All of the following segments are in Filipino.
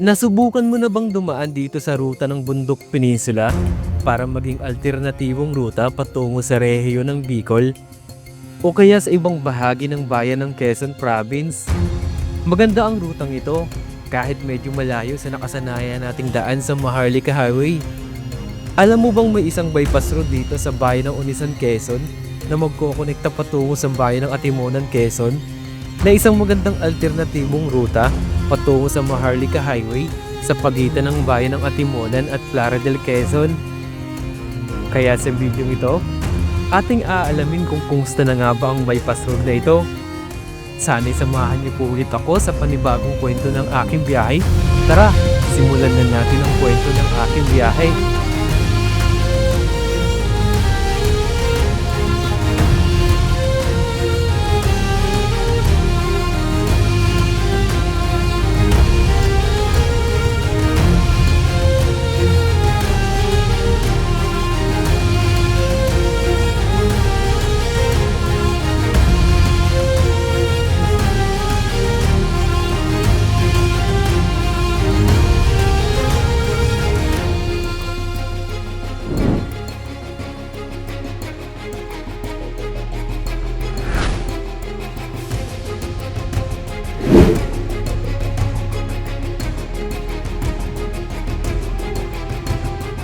Nasubukan mo na bang dumaan dito sa ruta ng Bundok Peninsula para maging alternatibong ruta patungo sa rehiyon ng Bicol o kaya sa ibang bahagi ng bayan ng Quezon Province? Maganda ang rutang ito kahit medyo malayo sa nakasanayan nating daan sa Maharlika Highway. Alam mo bang may isang bypass road dito sa bayan ng Onisan, Quezon na magkokonekta patungo sa bayan ng Atimonan, Quezon na isang magandang alternatibong ruta patungo sa Maharlika Highway sa pagitan ng bayan ng Atimonan at Plaridel, Quezon. Kaya sa video ito, ating aalamin kung kumusta na nga ba ang bypass road na ito. Sana'y samahan niyo po ulit ako sa panibagong kwento ng aking biyahe. Tara, simulan na natin ang kwento ng aking biyahe.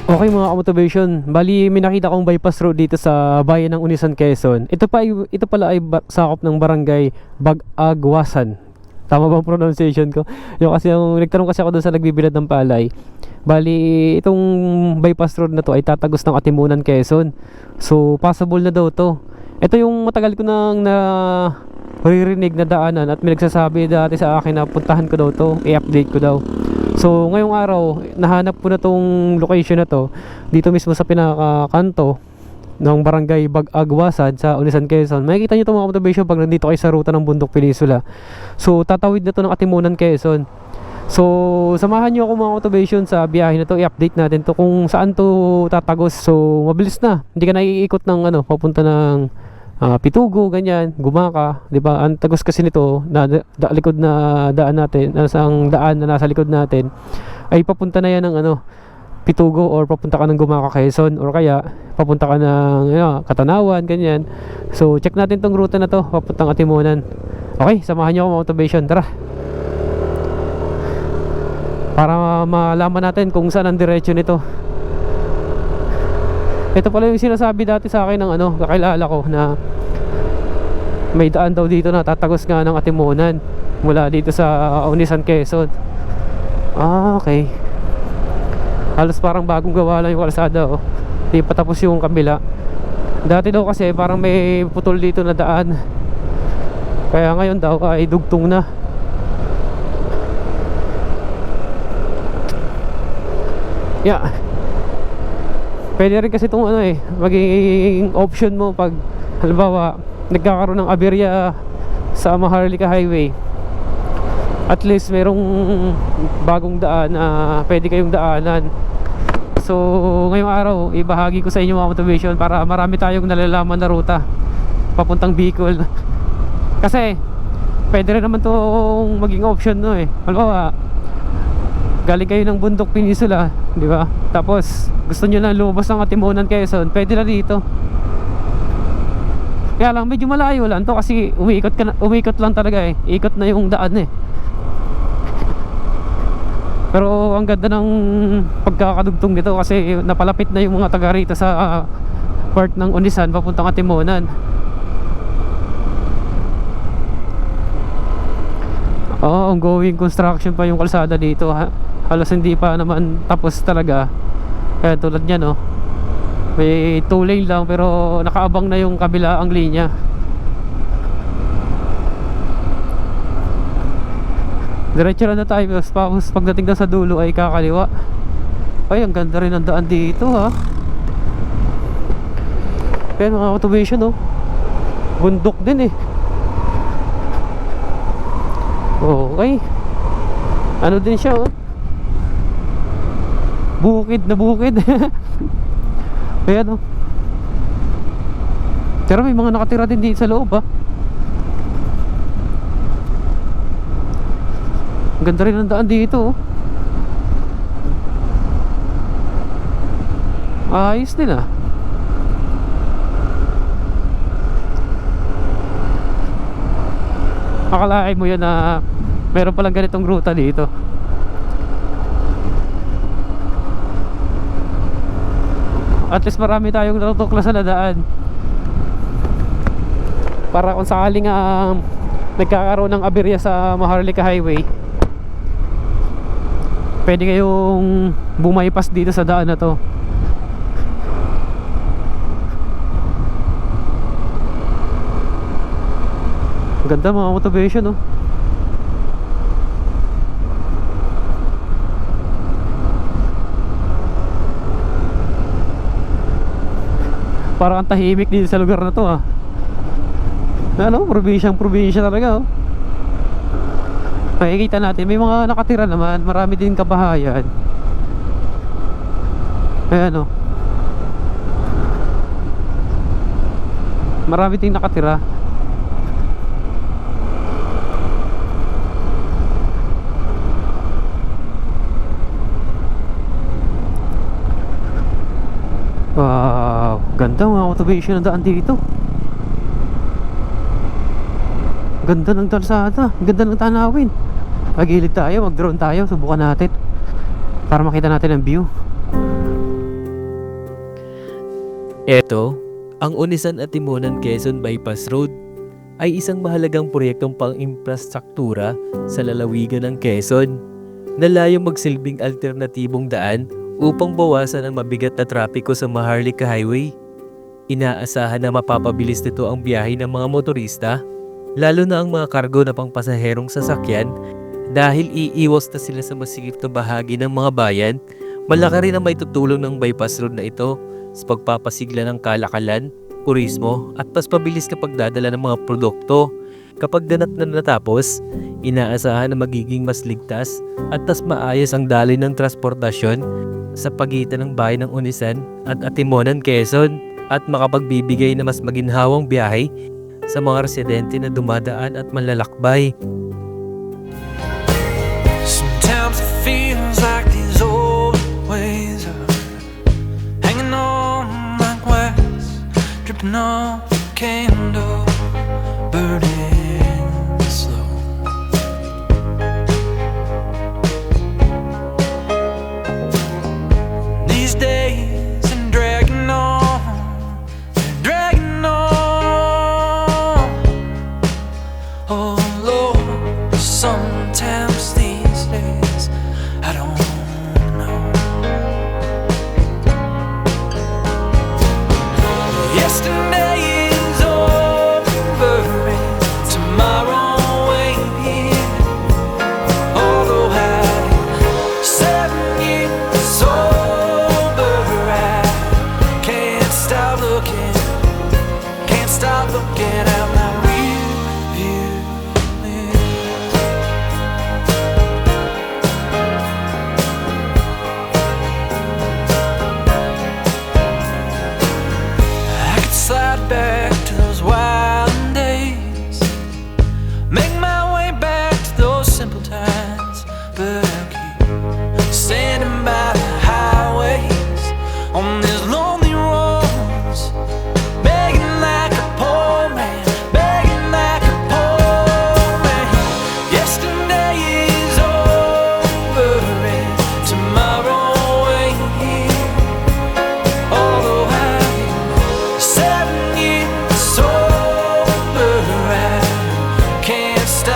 Okay mga ka-motivation, bali may nakita kong bypass road dito sa bayan ng Onisan, Quezon. Ito pala ay sakop ng barangay Bag-Agwasan. Tama bang pronunciation ko? Kasi nagtanong kasi ako doon sa nagbibilad ng palay. Bali itong bypass road na to ay tatagos ng Atimonan, Quezon. So possible na daw to. Ito yung matagal ko nang naririnig na daanan at may nagsasabi dati sa akin na puntahan ko daw to, i-update ko daw. So ngayong araw, nahanap ko na tong location na to dito mismo sa pinakakanto ng barangay Bag-Agwasan sa Onisan, Quezon. Makikita nyo itong mga motivation pag nandito kayo sa ruta ng Bundok Peninsula. So tatawid na to ng Atimonan, Quezon. So samahan nyo ako mga motivation sa biyahe na to. I-update natin to kung saan to tatagos. So mabilis na, hindi ka na iikot ng papunta ng Pitugo, ganyan, Gumaka, di ba? Ang tagos kasi nito na likod na daan natin, ang daan na nasa likod natin ay papunta na yan ng Pitugo or papunta ka ng Gumaka, Quezon, or kaya papunta ka ng Katanawan, ganyan. So check natin tong ruta na to papuntang Atimonan. Okay, samahan niyo ako mga motivation, tara, para malaman natin kung saan ang diretsyo nito. Ito pala yung sinasabi dati sa akin ng kakilala ko na may daan daw dito na tatagos nga ng Atimonan mula dito sa Onisan, Quezon. Okay. Halos parang bagong gawa lang yung kalsada, di pa tapos yung kabila. Dati daw kasi parang may putol dito na daan, kaya ngayon daw ay dugtong na. Yeah. Pwede rin kasi itong maging option mo pag halimbawa nagkakaroon ng aberya sa Maharlika Highway. At least merong bagong daan na pwede kayong daanan. So ngayong araw, ibahagi ko sa inyo mga motivation para marami tayong nalalaman na ruta papuntang Bicol. Kasi pwede rin naman itong maging option halimbawa galing kayo ng Bundok Peninsula, di ba? Tapos gusto nyo na lumabas ng Atimonan, Quezon, pwede na dito. Kaya lang medyo malayo lang to kasi umiikot lang talaga ikot na yung daan Pero ang ganda ng pagkakadugtong nito kasi napalapit na yung mga taga rito sa part ng Onisan papuntang Atimonan. Ongoing construction pa yung kalsada dito halos hindi pa naman tapos talaga. Kaya tulad niyan may 2 lane lang pero nakaabang na yung kabila ang linya. Diretso lang na tayo, tapos pagdating daw sa dulo ay kakaliwa. Ay, ang ganda rin ng daan dito Kaya mga automation bundok din Okay. Ano din siya bukid na bukid. Ayan Pero may mga nakatira din dito sa loob Ang ganda rin ng daan dito Ayos din ah. Akalain mo yun na meron palang ganitong ruta dito. At least marami tayong natutuklasan na daan, para kung sakaling nagkakaroon ng aberya sa Maharlika Highway, pwede kayong bumaypas dito sa daan na to. Ganda mga motivation, oh. Parang ang tahimik dito sa lugar na to, ah. Ano, probinsya talaga, oh. Makikita natin may mga nakatira naman, marami din kabahayan. Ayan, oh. Marami din nakatira. Wow, ganda mga motivation na daan dito. Ganda ng kalsada, ganda ng tanawin. Magilid tayo, mag-drone tayo, subukan natin para makita natin ang view. Ito, ang Unisan at Timonan Quezon Bypass Road ay isang mahalagang proyektong pang-infrastruktura sa lalawigan ng Quezon na layong magsilbing alternatibong daan upang bawasan ang mabigat na trapiko sa Maharlika Highway. Inaasahan na mapapabilis nito ang biyahe ng mga motorista, lalo na ang mga kargo na pangpasaherong sasakyan, dahil iiwas na sila sa masikip na bahagi ng mga bayan. Malaki rin ang maitutulong ng bypass road na ito sa pagpapasigla ng kalakalan, turismo at mas pabilis na pagdadala ng mga produkto. Kapag ganap na natapos, inaasahan na magiging mas ligtas at mas maayos ang daloy ng transportasyon sa pagitan ng bayan ng Unisan at Timonan, Quezon, at makapagbibigay na mas maginhawang biyahe sa mga residente na dumadaan at manlalakbay. Sometimes it feels like these old ways are hanging on like wax, dripping off a candle, burning slow. These days and dragging on, dragging on. Oh Lord, sometimes these days I don't know. Yesterday is over and tomorrow ain't here. Although I'm 7 years sober, I can't stop looking out my rear view mirror. I could slide back to those wild days, make my way back to those simple times, but I'll keep standing by the highways on these lonely roads, begging like a poor man, begging like a poor man. Yesterday is over and tomorrow ain't here. Although I'm 7 years sober, I can't stop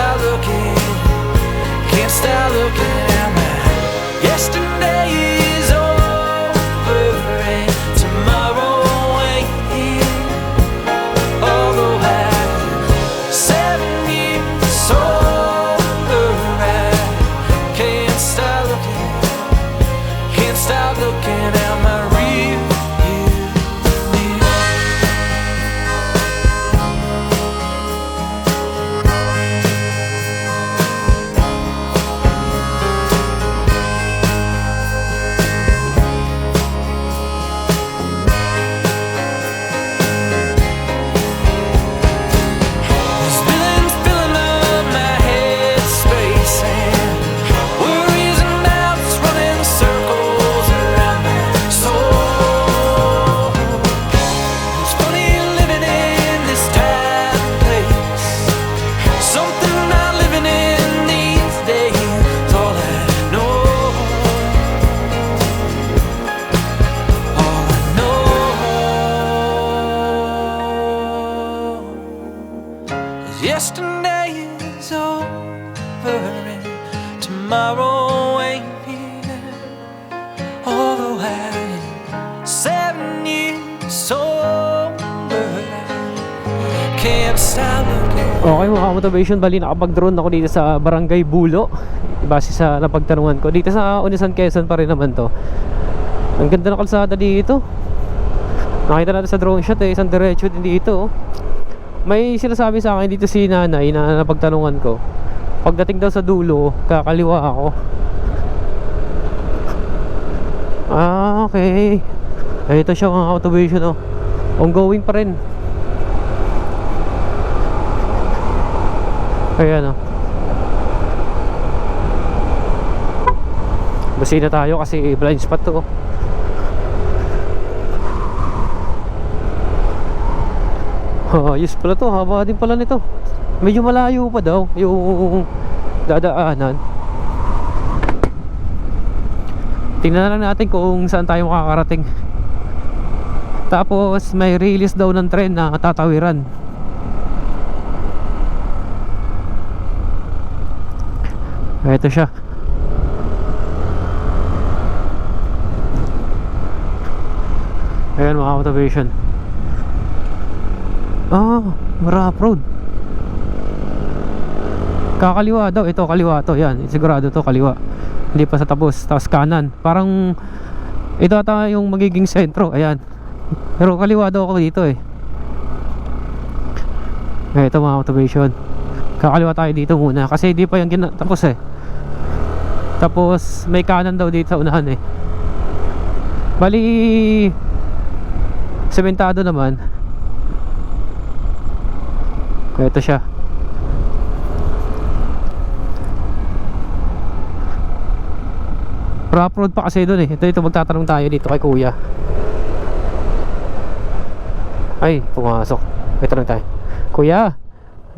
one day is over and tomorrow ain't here. Although I'm 7 years sober, I can't stop looking. Okay mga motivation, bali nakapag-drone ako dito sa Barangay Bulo. Base sa napagtanungan ko. Dito sa Unisan, Quezon pa rin naman to. Ang ganda ng kalsada dito. Nakita natin sa drone shot isang diretso din dito. May sinasabi sa akin dito si nanay na napagtanungan ko. Pagdating daw sa dulo, kakaliwa ako. Okay. Ito siya mga motivation ongoing pa rin. Ayan Busina tayo kasi blind spot to Ayos pala to, haba din pala nito. Medyo malayo pa daw yung dadaanan. Tingnan na lang natin kung saan tayo makakarating. Tapos may release daw ng tren na tatawiran. Ito siya. Ayan mga motivation. Marap road. Kakaliwa daw. Ito kaliwa to. Yan, sigurado to kaliwa. Hindi pa sa tapos. Tapos kanan. Parang ito ata yung magiging sentro. Ayan. Pero kaliwa daw ako dito Ito mga motivation. Kakaliwa tayo dito muna kasi hindi pa yung tapos Tapos may kanan daw dito sa unahan Bali sementado naman. Ito siya. Rough road pa kasi doon Ito magtatanong tayo dito kay kuya. Ay, pumasok. May tanong tayo. Kuya,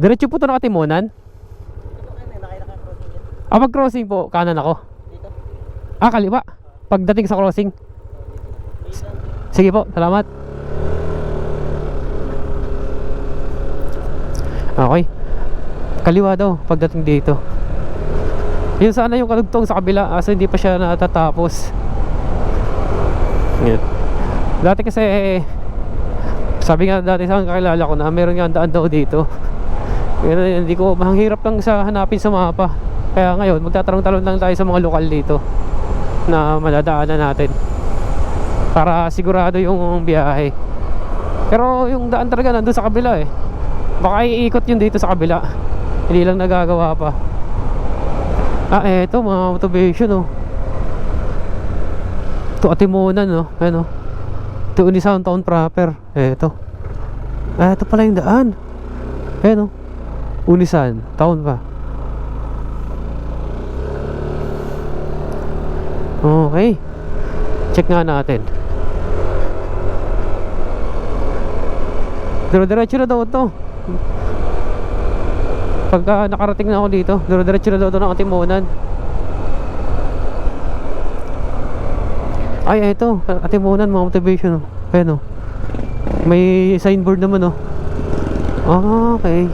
diretso po ito nakatimonan? Mag-crossing po, kanan ako. Kaliwa. Pagdating sa crossing. Sige po, salamat. Okay. Kaliwa daw pagdating dito. Yun sana yung kalugtong sa kabila, kasi hindi pa siya natatapos. Yan. Dati kasi sabi nga dati sa kakilala ko na meron nga daan daw dito. Pero hindi ko, mahirap lang sa hanapin sa mapa. Kaya ngayon magtatanong-talon lang tayo sa mga lokal dito na madadaanan natin para sigurado yung biyahe. Pero yung daan talaga nandun sa kabila baka iikot yun dito sa kabila, hindi lang nagagawa pa. Eto mga motivation ito Atimonan ito Unisan Town proper. Ito pala yung daan. Unisan Town pa. Okay, check nga natin. Diretso na daw ito. Pagka nakarating na ako dito, diretso na daw ito ng Atimonan. Ay, ito Atimonan mga motivation Ayan may signboard naman Okay.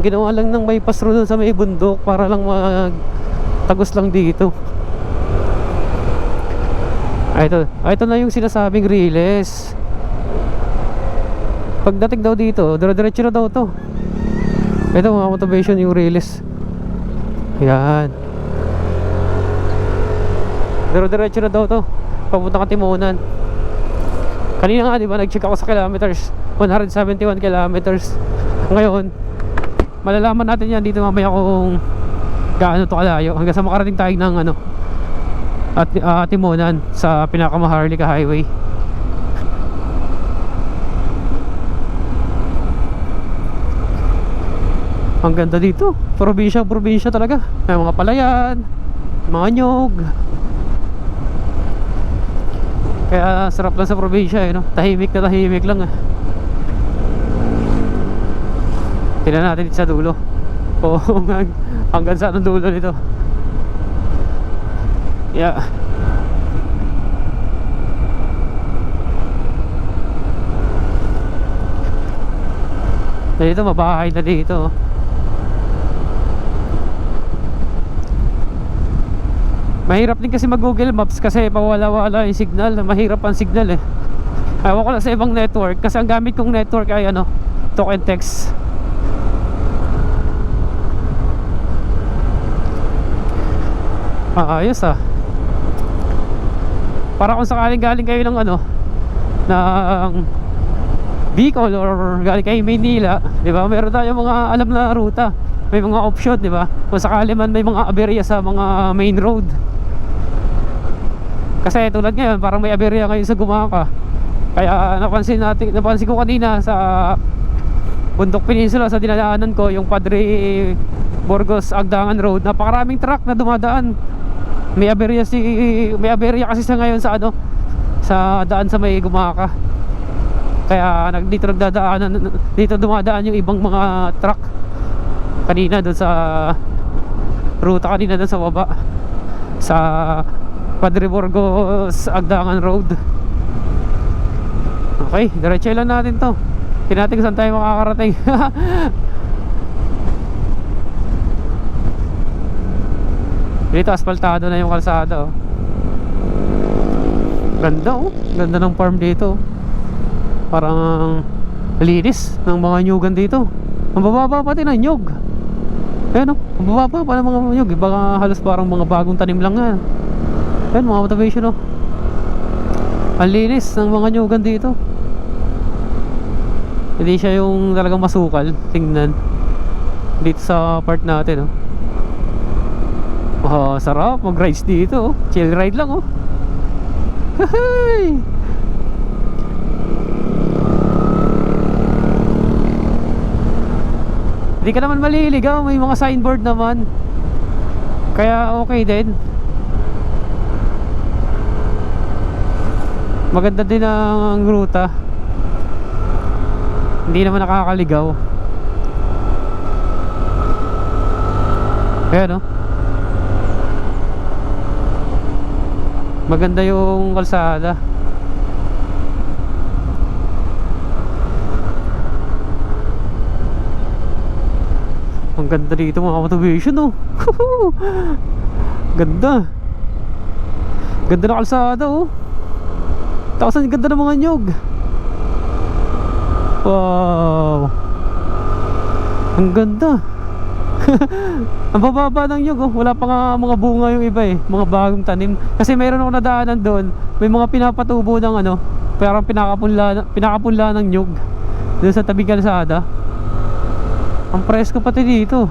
Ginawa lang ng bypass road sa may bundok para lang tagos lang dito. Ito na yung sinasabing Riles. Pagdating daw dito, diretso na daw to. Ito mga motivation yung Riles. Yan. Diretso na daw to papuntang Atimonan. Kanina nga diba nag-check ako sa kilometers, 171 kilometers. Ngayon malalaman natin yan dito mamaya kung gaano to kalayo hanggang sa makarating tayo ng Atimonan sa pinakamaharlika highway. Ang ganda dito, probinsya talaga. May mga palayan, mga nyog. Kaya sarap lang sa probinsya tahimik na tahimik lang Tingnan natin dito sa dulo hanggang saan ang dulo nito. Yeah. Dito, mabahay na dito. Mahirap din kasi mag Google Maps kasi pawala-wala yung signal. Mahirap ang signal eh. Ewan ko lang sa ibang network kasi ang gamit kong network ay ano, talk and text. Ayos ah. Para kung sakaling galing kayo ng ano, ng Bicol or galing kayo Maynila, di ba? Meron tayong mga alam na ruta. May mga option, di ba? Kung sakali man may mga aberya sa mga main road. Kasi tulad ngayon, parang may aberya ngayon sa Gumaka. Kaya napansin ko kanina sa Bundok Peninsula sa dinadaanan ko, yung Padre Burgos Agdangan Road, napakaraming truck na dumadaan. May aberya kasi sa ngayon sa ano, sa daan sa may Gumaka. Kaya dito dumadaan yung ibang mga truck kanina doon sa ruta kanina doon sa baba sa Padre Burgos Agdangan Road. Okay, diretso lang natin to. Tingnan natin saan tayo makakarating. Dito asfaltado na yung kalsada oh. Ganda oh, ganda ng farm dito. Parang linis ng mga nyugan dito. Ang bababa pati ng nyug. Ayan oh, ang bababa pa ng mga nyug. Baka halos parang mga bagong tanim lang yan. Ayan mga motivation oh. Ang linis ng mga nyugan dito. Hindi siya yung talagang masukal. Tingnan dito sa part natin oh. Oh, sarap mag-rides dito oh. Chill ride lang oh. Hey! Hindi ka naman maliligaw, may mga signboard naman. Kaya okay din. Maganda din ang ruta. Hindi naman nakakaligaw. Ayan oh. Maganda yung kalsada. Ang ganda dito mga motivation oh. Ganda. Ganda na kalsada oh. Tapos ang ganda ng mga nyog. Wow. Ang ganda. Ang bababa ng nyog oh. Wala pa nga mga bunga yung iba eh. Mga bagong tanim. Kasi mayroon ako nadaanan doon. May mga pinapatubo ng ano, parang pinakapunla ng nyog doon sa tabing kalsada. Ang presko pati dito.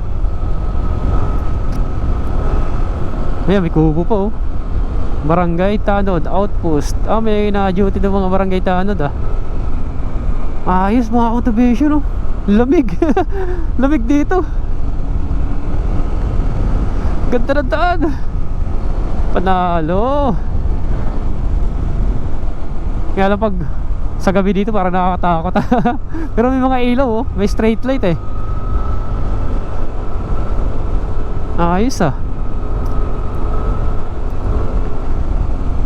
Ayan, may kubo pa oh. Barangay Tanod Outpost. May na-duty ng mga Barangay Tanod ah. Ayos mga motivation oh. Lamig. Lamig dito. Ganda ng daan. Panalo. Kaya lang pag sa gabi dito parang nakakatakot. Pero may mga ilaw oh. May straight light eh. Ayos ah.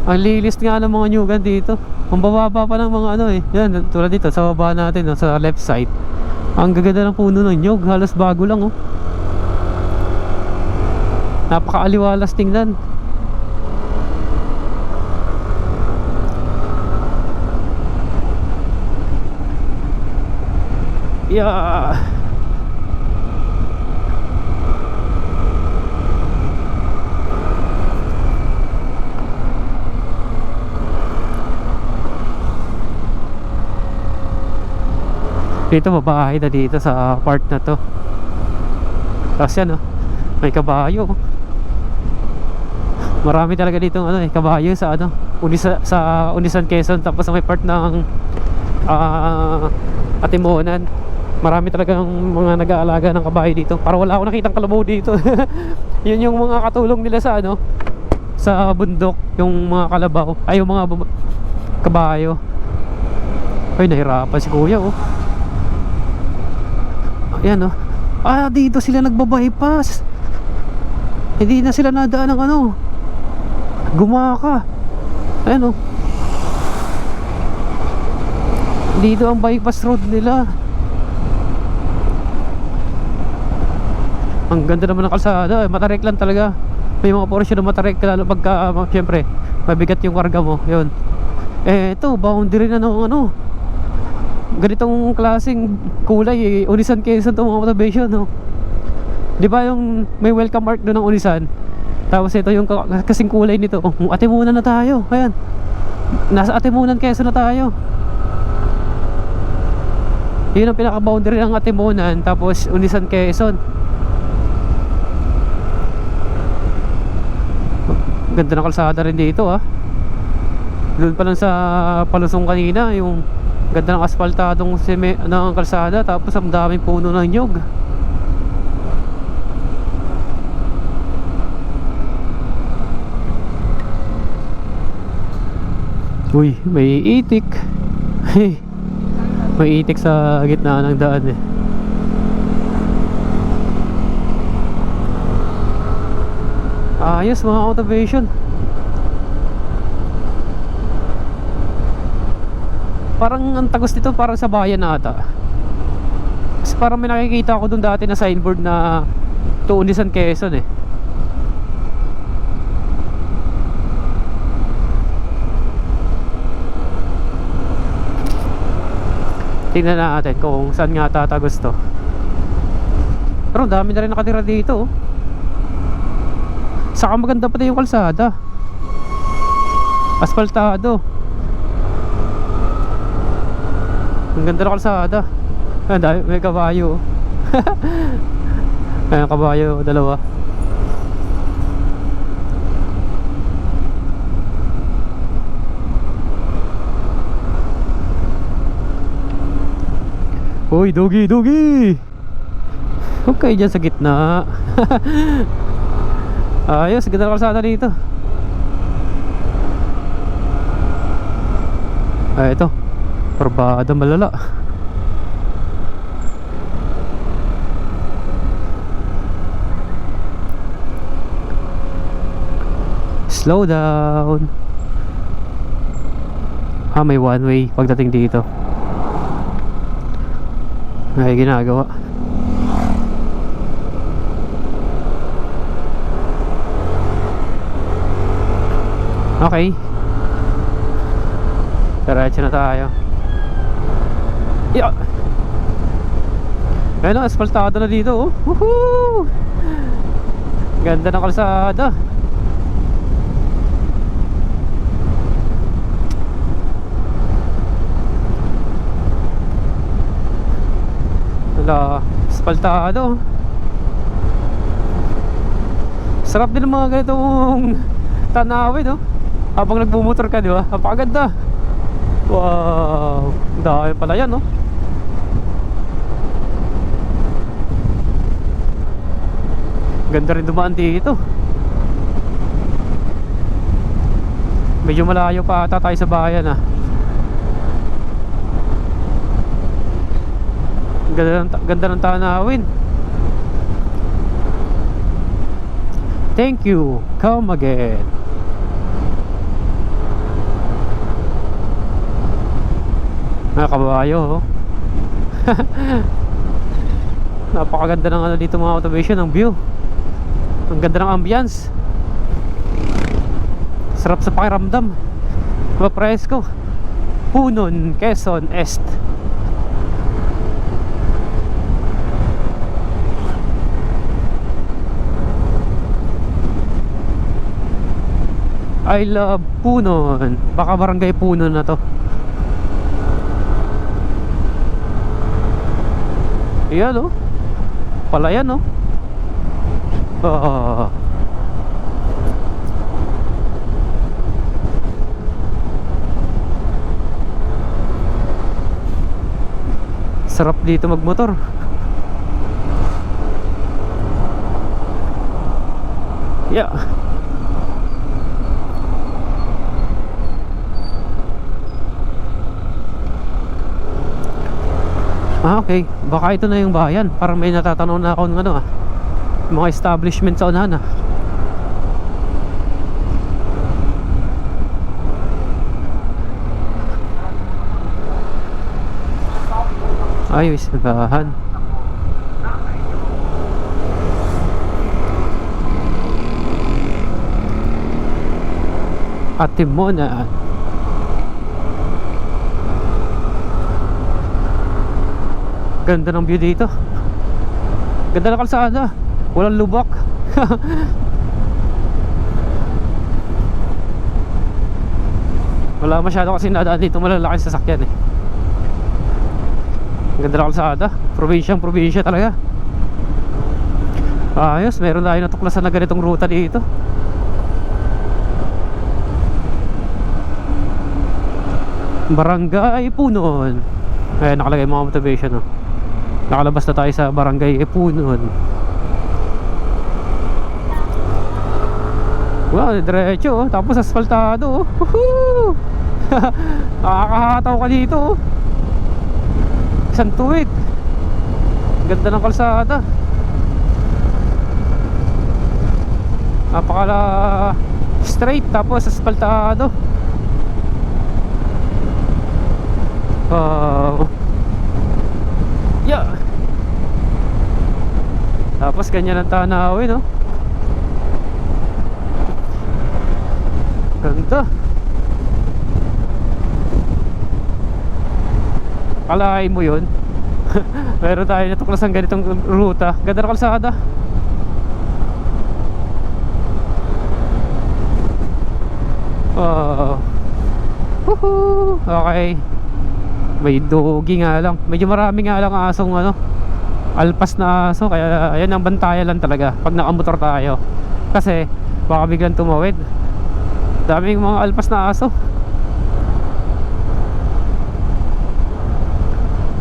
Ang lilis nga ng mga nyugan dito. Ang bababa pa ng mga ano eh. Yan, tulad dito sa baba natin no, sa left side. Ang gaganda ng puno ng nyug. Halos bago lang oh. Napakaaliwalas tingnan. Yeah. Dito mabahay na dito sa part na to. Tapos yan oh, may kabayo. Marami talaga dito ano eh, kabayo sa ano, sa Unisan Quezon. Tapos may part ng Atimonan. Marami talagang mga nag-aalaga ng kabayo dito. Para wala akong nakitang kalabaw dito. Yun yung mga katulong nila sa ano, sa bundok, yung mga kalabaw, ay yung mga kabayo. Ay, nahirapan si kuya oh. Ayan oh. Dito sila nagbabypass. Hindi na sila nadaan ng ano, Gumaka. Ayan oh. Dito ang bypass road nila. Ang ganda naman ng kalsada, matarik lang talaga. May mga portion na matarik, lalo pagka syempre mabigat yung karga mo. Yun. Ito, boundary na ng ano, ganitong klaseng kulay, Unisan Quezon to mga motivation, no? Di ba yung may welcome art doon ng Unisan? Tapos ito yung kasing kulay nito. Atimunan na tayo. Ayan. Nasa Atimunan Quezon na tayo. Yun ang pinaka-boundary ng Atimunan. Tapos Unisan Quezon. Ganda ng kalsada rin dito, ah. Doon pa lang sa palusong kanina, yung ganda ng asfaltadong ng kalsada. Tapos ang daming puno ng nyog. Uy, may itik. May itik sa gitna ng daan eh. Ayos mga motivation. Parang ang tagos dito, parang sa bayan na ata. Kasi parang may nakikita ako dun dati na signboard na to Unisan Quezon eh. Tingnan natin kung saan nga tatagos to. Pero dami na rin nakatira dito, oh. Saka maganda pati yung kalsada. Asfaltado. Ang ganda ng kalsada. May kabayo. Ayan, kabayo, dalawa. Uy, doggy, doggy! Huwag kayo dyan sa gitna. Ayos, ganda ng kalsada dito. Ito, Barbada malala. Slow down. May one way pagdating dito. Ay, ginagawa. Okay. Diretso na tayo. Yeah. Ayun, asfaltado na dito, oh. Woohoo! Ganda ng kalsada. Wala, asfaltado. Sarap din ng mga ganitong tanawin, oh. Habang nagbumotor ka, di ba? Napakaganda. Wow, dahil pala yan, oh. Ganda rin dumaan dito. Medyo malayo pa ata tayo sa bayan, ah. Ganda ng tanawin. Thank you. Come again. Mga kabayo, oh. Napakaganda ng ano dito mga automation, ng view. Ang ganda ng ambience. Sarap sa pakiramdam. Mapresko. Punon, Quezon Est. I love Punon. Baka barangay Punon na to. Ayan, oh. Palayan, oh. Sarap dito magmotor. Yeah. Okay, baka ito na yung bayan. Parang may natatanong na ako ng ano, ah, mga establishment sa unahan, ah. Ayos, bahan. Atimonan. Ganda ng view dito. Ganda ng kalsada. Walang lubak. Wala masyado kasi nadaan dito malalaking sasakyan eh. Ganda ng kalsada. Probinsya talaga. Ayos, meron tayo natuklasan na ganitong ruta dito. Barangay Punon. Ayan, nakalagay mga motivation, oh. Nakalabas na tayo sa Barangay Punon. Wow, diretso, oh. Tapos asfaltado, oh. Woohoo! Nakakahataw ka dito, oh. Isang tuwid. Ganda ng kalsada. Napakala straight, tapos asfaltado. Yeah. Tapos ganyan ang tanawin, no? Ganda. Kalahin mo yun. Meron tayo natuklasan ganitong ruta. Ganda ng kalsada. Woohoo. Okay. May dogi nga lang. Medyo marami nga lang asong ano, alpas na aso. Kaya ayan ang bantayan lang talaga pag nakamotor tayo. Kasi baka biglang tumawid. Daming mga alpas na aso.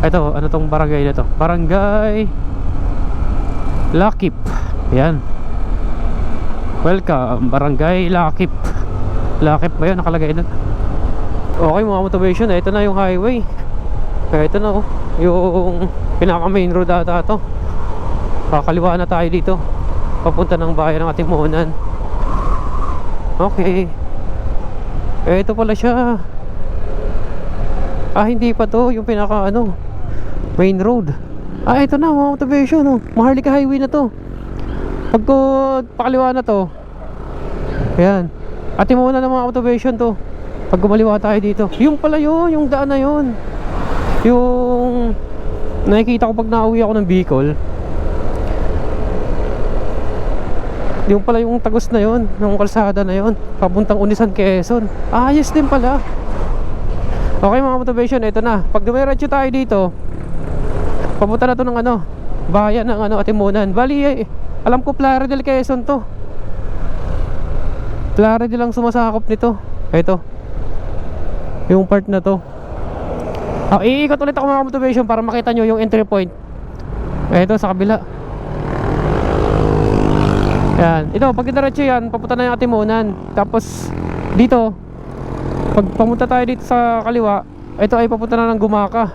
Ito, ano tong barangay na to? Barangay Lakip. Ayan. Welcome, Barangay Lakip. Lakip ba yun? Nakalagay doon. Okay mga motivation, ito na yung highway. Kaya ito na, oh, yung pinaka main road ata to. Kakaliwa na tayo dito, papunta ng bayan ng Atimonan. Okay. Ito pala siya. Hindi pa to yung pinaka ano, main road. Ito na mga motivation, oh. Maharlika highway na to. Pag ko pakaliwa na to, ayan, Atimonan na mga motivation to. Pag gumaliwa tayo dito, yung pala yun, yung daan na yun. Yung nakikita ko pag nauwi ako ng Bicol. Yung pala yung tagos na yun, yung kalsada na yun, papuntang Unisan, Quezon. Ayos din pala. Okay mga motivation, ito na. Pag dumiretso tayo dito, papunta na to ng ano, bayan ng ano, Atimonan. Bali, alam ko Plaridel, Quezon to. Plaridel lang sumasakop nito. Ito, yung part na to. Iikot ulit ako mga motivation para makita nyo yung entry point. Ito sa kabila. Yan. Ito, pag diretso yan, papunta na yung Atimonan. Tapos dito, pag pamunta tayo dito sa kaliwa, ito ay papunta na ng Gumaka,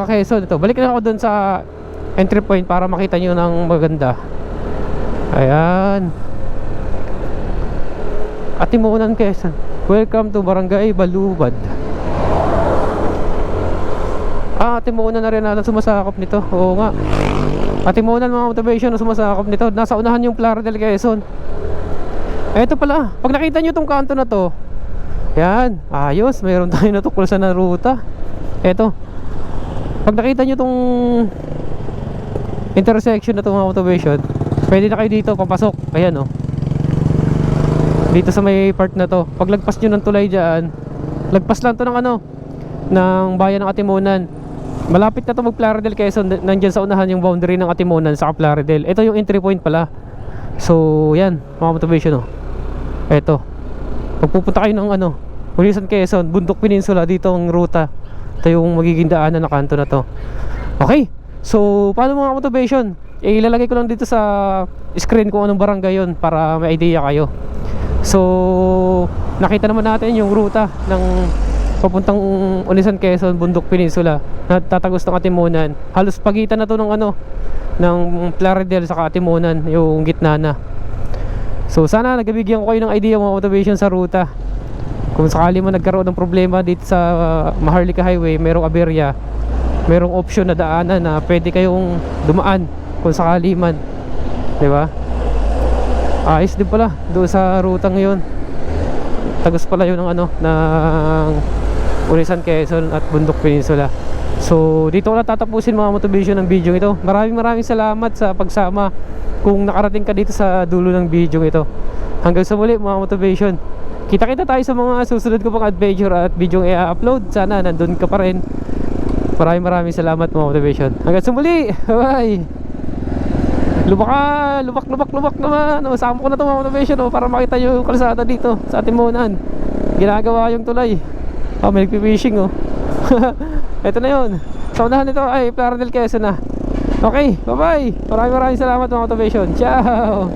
Quezon. Ito, balik na ako dun sa entry point para makita nyo ng maganda. Ayan, Atimonan, Quezon. Welcome to Barangay Balubad. Atimonan na rin na sumasakop nito. Oo nga, Atimonan mga motivation na sumasakop nito. Nasa unahan yung Plaridel, Quezon. Ito pala, pag nakita nyo tong kanto na to, yan, ayos, mayroon tayo natuklasan na ruta. Ito, pag nakita nyo tong intersection na to mga motivation, pwede na kayo dito papasok. Ayan, oh, dito sa may part na to. Pag lagpas nyo ng tulay dyan, lagpas lang to ng ano, ng bayan ng Atimonan. Malapit na to mag Plaridel, Quezon. Nandyan sa unahan yung boundary ng Atimonan sa Plaridel. Ito yung entry point pala. So yan mga motivation, oh. Ito, pag pupunta kayo ng ano, Unisan, Quezon, Bundok Peninsula, dito ang ruta. Ito yung magiging daanan na kanto na to. Okay, so paano mga motivation? Ilalagay ko lang dito sa screen kung anong barangay yun para may idea kayo. So nakita naman natin yung ruta ng papuntang Unisan, Quezon, Bundok Peninsula na tatagos ng Atimonan. Halos pagitan na to ng ano, ng Plaridel sa Atimonan, yung gitna na. So sana nagabigyan ko kayo ng idea mga motivation sa ruta. Kung sakali mo nagkaroon ng problema dito sa Maharlika Highway, merong aberya, merong option na daanan na pwede kayong dumaan kung sakali man, di ba? Ayos din pala doon sa rutang ngayon. Tagos pala yun ng ano, ng Unisan Quezon at Bundok Peninsula. So dito ko na tatapusin mga motivation ng video ito. Maraming salamat sa pagsama kung nakarating ka dito sa dulo ng video ito. Hanggang sa muli mga motivation. Kita-kita tayo sa mga susunod ko pang adventure at video i-upload. Sana nandun ka pa rin. Maraming salamat mga motivation. Hanggang sa muli. Bye. Lubak naman. Sama ko na ito mga motivation para makita yung kalsada dito sa Timonan. Ginagawa yung tulay. May nagpipishing Ito na yun. Sa unahan nito ay Playa del Quezon na. Okay, bye bye. Maraming salamat mga motivation. Ciao.